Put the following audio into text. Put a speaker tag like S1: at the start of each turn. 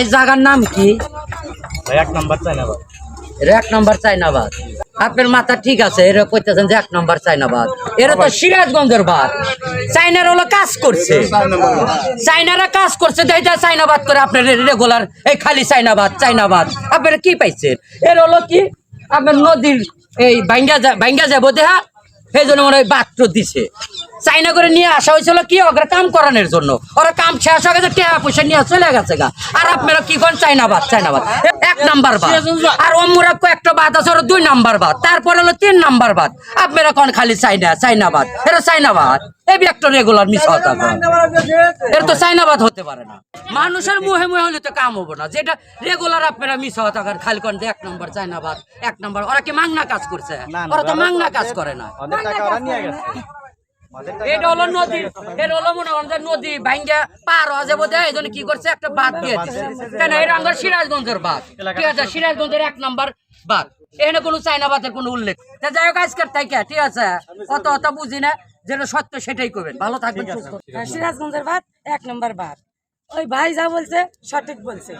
S1: এই জায়গার নাম কি?
S2: এক নম্বর চাইনাবাদ।
S1: এক নম্বর চাইনাবাদ। আপনার মাথা ঠিক আছে, এরা কইতেছেন যে এক নম্বর চাইনাবাদ। এরা তো সিরাজগঞ্জের বাদ। চাইনার হলো কাজ করছে, চাইনারা কাজ করছে, চাইনাবাদ করে আপনার রেগুলার এই খালি চাইনাবাদ চাইনাবাদ। আপনারা কি পাইছেন? এর হলো কি আপনার নদীর এই ভাঙ্গা যাবো দেহা, সেই জন্য মনে হয় বাত্র দিছে। চাইনা করে নিয়ে আসা হয়েছিল কি ওরা কাম করানোর জন্য, ওরা কাম শেষ হয়ে গেছে, টাকা পয়সা নিয়ে চলে গেছে গা। আর আপনারা কি করেন? চাইনাবাদ চাইনাবাদ এক নাম্বার বাদ। আর অমুরা একটা বাদ আছে, ওরা 2 নাম্বার বাদ। তারপরে হলো 3 নাম্বার বাদ। আপনারা কোন খালি চাইনাবাদ, এরা চাইনাবাদ। এই একটা রেগুলার মিস হতা, এর তো চাইনাবাদ হতে পারে না। মানুষের মুহে মুহে হলে তো কাম হবো না, যেটা রেগুলার আপনারা মিস হতা খালি করেন এক নম্বর চাইনাবাদ এক নম্বর। ওরা কি মাংনা কাজ করছে? ওরা তো মাংনা কাজ করে না। এটা হলো নদী, এটা হলো মনে করেন যে নদী ভাঙ্গা পার হওয়া যাবো দেয়, এই জন্য কি করছে একটা বাদ দিয়ে দিচ্ছে। কেন? এটা আমাদের সিরাজগঞ্জের বাদ, ঠিক আছে, সিরাজগঞ্জের 1 নম্বর বাদ। এখানে কোনো চাইনাবাদের কোনো উল্লেখ। যাই হোক আজকের তাইকে ঠিক আছে, অত বুঝি না, যেটা সত্য সেটাই করবেন। ভালো থাকবেন, সুস্থ।
S3: সিরাজগঞ্জের বাদ 1 নম্বর বাদ। ওই ভাই যা বলছে সঠিক বলছে।